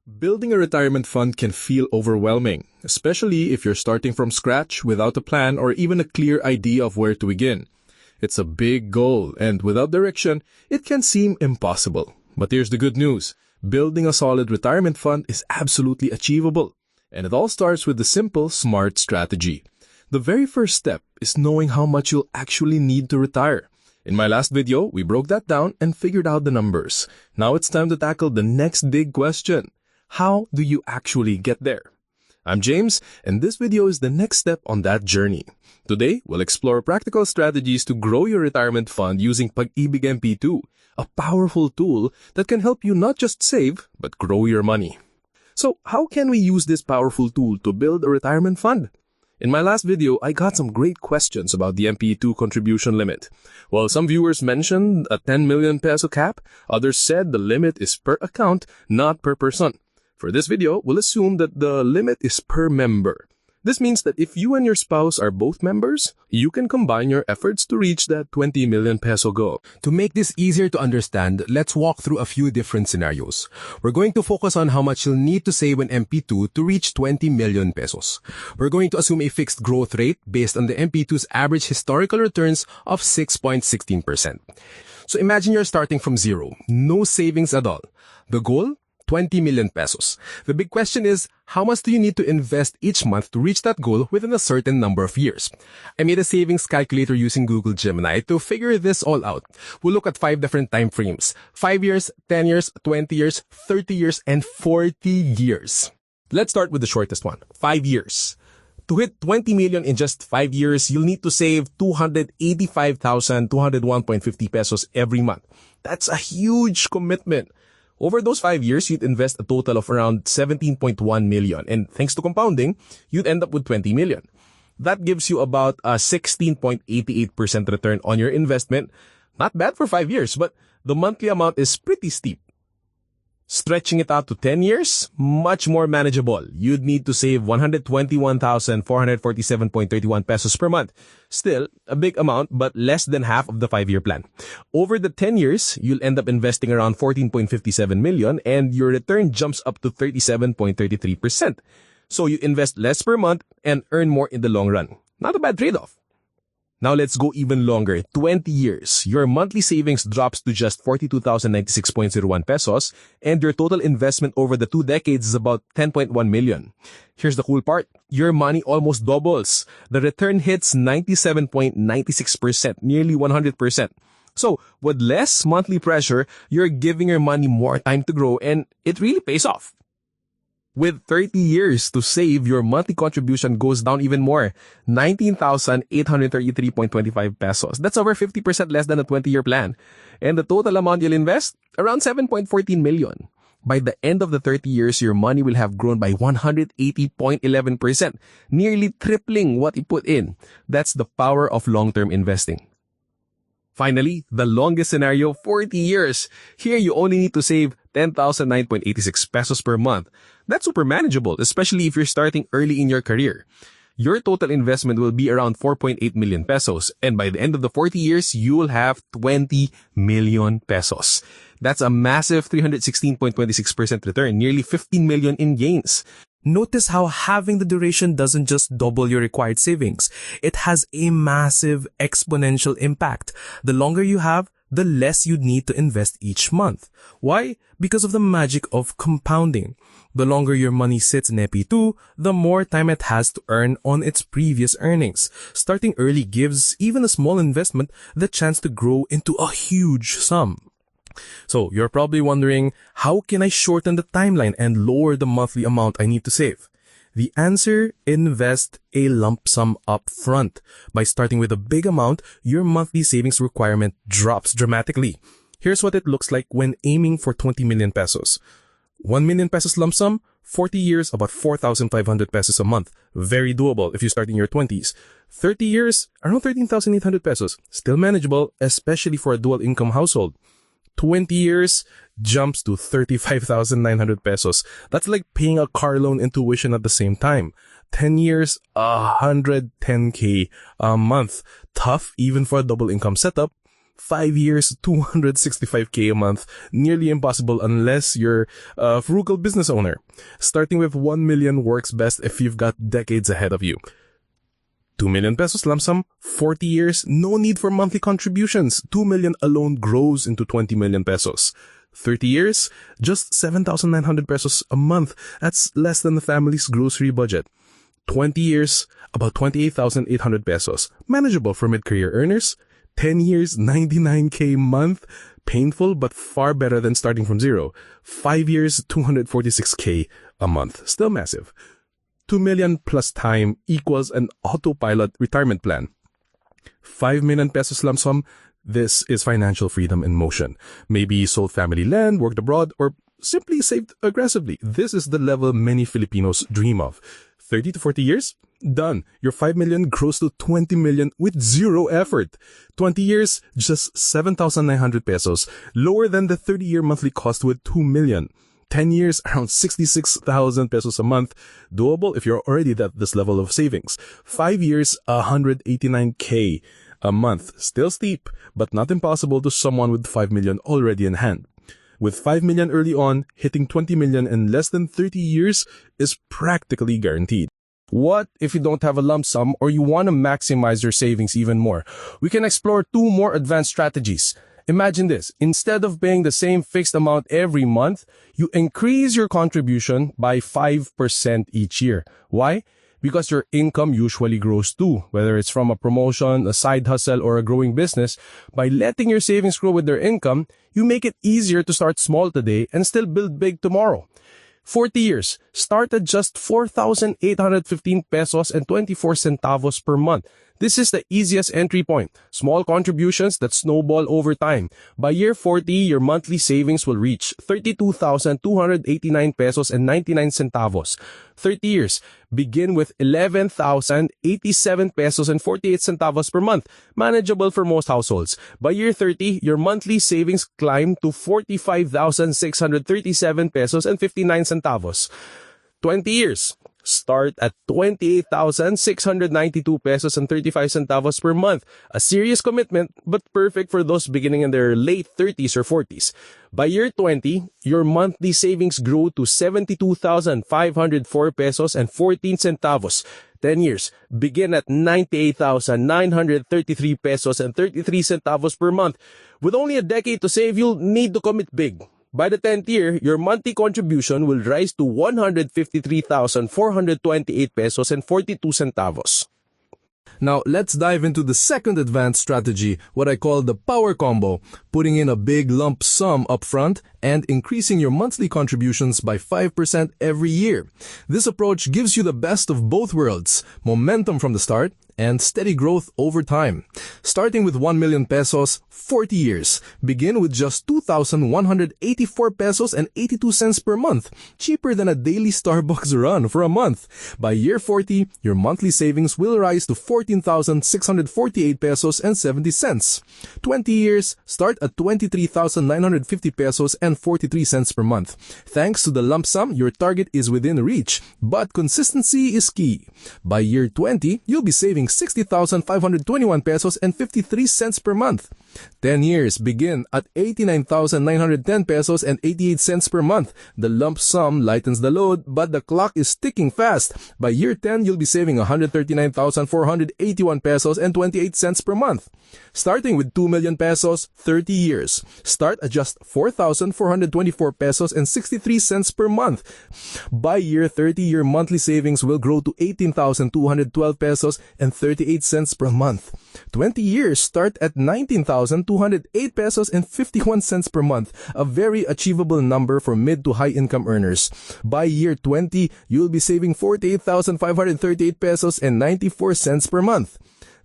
Building a retirement fund can feel overwhelming, especially if you're starting from scratch without a plan or even a clear idea of where to begin. It's a big goal, and without direction, it can seem impossible. But here's the good news. Building a solid retirement fund is absolutely achievable. And it all starts with the simple, smart strategy. The very first step is knowing how much you'll actually need to retire. In my last video, we broke that down and figured out the numbers. Now it's time to tackle the next big question. How do you actually get there? I'm James, and this video is the next step on that journey. Today, we'll explore practical strategies to grow your retirement fund using Pag-IBIG MP2, a powerful tool that can help you not just save, but grow your money. So, how can we use this powerful tool to build a retirement fund? In my last video, I got some great questions about the MP2 contribution limit. While some viewers mentioned a 10 million peso cap, others said the limit is per account, not per person. For this video, we'll assume that the limit is per member. This means that if you and your spouse are both members, you can combine your efforts to reach that 20 million peso goal. To make this easier to understand, let's walk through a few different scenarios. We're going to focus on how much you'll need to save in MP2 to reach 20 million pesos. We're going to assume a fixed growth rate based on the MP2's average historical returns of 6.16%. So imagine you're starting from zero, no savings at all. The goal? 20 million pesos. The big question is, how much do you need to invest each month to reach that goal within a certain number of years? I made a savings calculator using Google Gemini to figure this all out. We'll look at 5 different time frames: 5 years, 10 years, 20 years, 30 years, and 40 years. Let's start with the shortest one, 5 years. To hit 20 million in just 5 years, you'll need to save 285,201.50 pesos every month. That's a huge commitment. Over those 5 years, you'd invest a total of around 17.1 million. And thanks to compounding, you'd end up with 20 million. That gives you about a 16.88% return on your investment. Not bad for 5 years, but the monthly amount is pretty steep. Stretching it out to 10 years, much more manageable. You'd need to save 121,447.31 pesos per month. Still, a big amount, but less than half of the 5-year plan. Over the 10 years, you'll end up investing around 14.57 million and your return jumps up to 37.33%. So you invest less per month and earn more in the long run. Not a bad trade-off. Now let's go even longer, 20 years. Your monthly savings drops to just 42,096.01 pesos and your total investment over the 2 decades is about 10.1 million. Here's the cool part. Your money almost doubles. The return hits 97.96%, nearly 100%. So, with less monthly pressure, you're giving your money more time to grow and it really pays off. With 30 years to save, your monthly contribution goes down even more, 19,833.25 pesos. That's over 50% less than a 20-year plan. And the total amount you'll invest? Around 7.14 million. By the end of the 30 years, your money will have grown by 180.11%, nearly tripling what you put in. That's the power of long-term investing. Finally, the longest scenario, 40 years. Here, you only need to save 10,009.86 pesos per month. That's super manageable, especially if you're starting early in your career. Your total investment will be around 4.8 million pesos, and by the end of the 40 years, you will have 20 million pesos. That's a massive 316.26% return, nearly 15 million in gains. Notice how having the duration doesn't just double your required savings. It has a massive exponential impact. The longer you have, the less you need to invest each month. Why? Because of the magic of compounding. The longer your money sits in MP2, the more time it has to earn on its previous earnings. Starting early gives even a small investment the chance to grow into a huge sum. So you're probably wondering, how can I shorten the timeline and lower the monthly amount I need to save? The answer, invest a lump sum up front. By starting with a big amount, your monthly savings requirement drops dramatically. Here's what it looks like when aiming for 20 million pesos. 1 million pesos lump sum, 40 years, about 4,500 pesos a month. Very doable if you start in your 20s. 30 years, around 13,800 pesos. Still manageable, especially for a dual income household. 20 years jumps to 35,900 pesos. That's like paying a car loan and tuition at the same time. 10 years, 110K a month. Tough even for a double income setup. 5 years, 265K a month. Nearly impossible unless you're a frugal business owner. Starting with 1 million works best if you've got decades ahead of you. 2 million pesos lump sum, 40 years, no need for monthly contributions. 2 million alone grows into 20 million pesos. 30 years, just 7,900 pesos a month. That's less than the family's grocery budget. 20 years, about 28,800 pesos. Manageable for mid-career earners. 10 years, 99K a month. Painful, but far better than starting from zero. 5 years, 246K a month. Still massive. 2 million plus time equals an autopilot retirement plan. 5 million pesos lump sum. This is financial freedom in motion. Maybe you sold family land, worked abroad, or simply saved aggressively. This is the level many Filipinos dream of. 30 to 40 years? Done. Your 5 million grows to 20 million with zero effort. 20 years, just 7,900 pesos, lower than the 30-year monthly cost with 2 million. 10 years, around 66,000 pesos a month. Doable if you're already at this level of savings. 5 years, 189K a month. Still steep, but not impossible to someone with 5 million already in hand. With 5 million early on, hitting 20 million in less than 30 years is practically guaranteed. What if you don't have a lump sum or you want to maximize your savings even more? We can explore 2 more advanced strategies. Imagine this. Instead of paying the same fixed amount every month, you increase your contribution by 5% each year. Why? Because your income usually grows too, whether it's from a promotion, a side hustle, or a growing business. By letting your savings grow with their income, you make it easier to start small today and still build big tomorrow. 40 years. Start at just 4,815 pesos and 24 centavos per month. This is the easiest entry point. Small contributions that snowball over time. By year 40, your monthly savings will reach 32,289 pesos and 99 centavos. 30 years. Begin with 11,087 pesos and 48 centavos per month. Manageable for most households. By year 30, your monthly savings climb to 45,637 pesos and 59 centavos. 20 years. Start at 28,692 pesos and 35 centavos per month. A serious commitment, but perfect for those beginning in their late 30s or 40s. By year 20, your monthly savings grow to 72,504 pesos and 14 centavos. 10 years. Begin at 98,933 pesos and 33 centavos per month. With only a decade to save, you'll need to commit big. By the 10th year, your monthly contribution will rise to 153,428 pesos and 42 centavos. Now, let's dive into the second advanced strategy, what I call the power combo, putting in a big lump sum upfront and increasing your monthly contributions by 5% every year. This approach gives you the best of both worlds, momentum from the start and steady growth over time. Starting with 1 million pesos, 40 years. Begin with just 2,184 pesos and 82 cents per month, cheaper than a daily Starbucks run for a month. By year 40, your monthly savings will rise to 14,648 pesos and 70 cents. 20 years, start at 23,950 pesos and 43 cents per month. Thanks to the lump sum, your target is within reach, but consistency is key. By year 20, you'll be saving 60,521 pesos and 53 cents per month. 10 years begin at 89,910 pesos and 88 cents per month. The lump sum lightens the load, but the clock is ticking fast. By year 10, you'll be saving 139,481 pesos and 28 cents per month. Starting with 2 million pesos, 30 years. Start at just 4,424 pesos and 63 cents per month. By year 30, your monthly savings will grow to 18,212 pesos and 38 cents per month. 20 years start at 19,208 pesos and 51 cents per month, a very achievable number for mid to high income earners. By year 20, you'll be saving 48,538 pesos and 94 cents per month.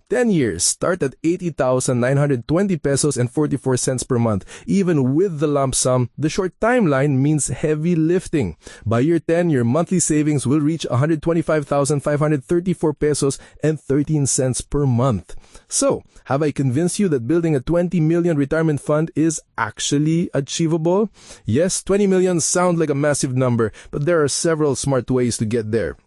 10 years start at 80,920 pesos and 44 cents per month. Even with the lump sum, the short timeline means heavy lifting. By year 10, your monthly savings will reach 125,534 pesos and 13 cents per month. So, have I convinced you that building a 20 million retirement fund is actually achievable? Yes, 20 million sound like a massive number, but there are several smart ways to get there.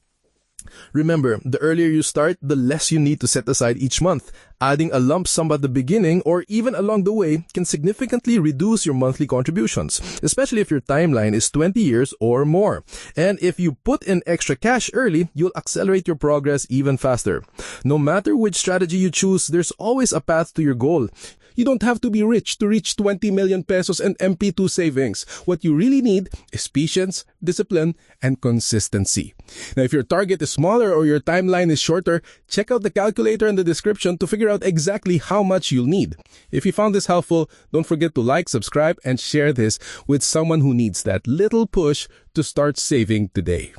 Remember, the earlier you start, the less you need to set aside each month. Adding a lump sum at the beginning or even along the way can significantly reduce your monthly contributions, especially if your timeline is 20 years or more. And if you put in extra cash early, you'll accelerate your progress even faster. No matter which strategy you choose, there's always a path to your goal. You don't have to be rich to reach 20 million pesos in MP2 savings. What you really need is patience, discipline, and consistency. Now, if your target is smaller or your timeline is shorter, check out the calculator in the description to figure out exactly how much you'll need. If you found this helpful, don't forget to like, subscribe, and share this with someone who needs that little push to start saving today.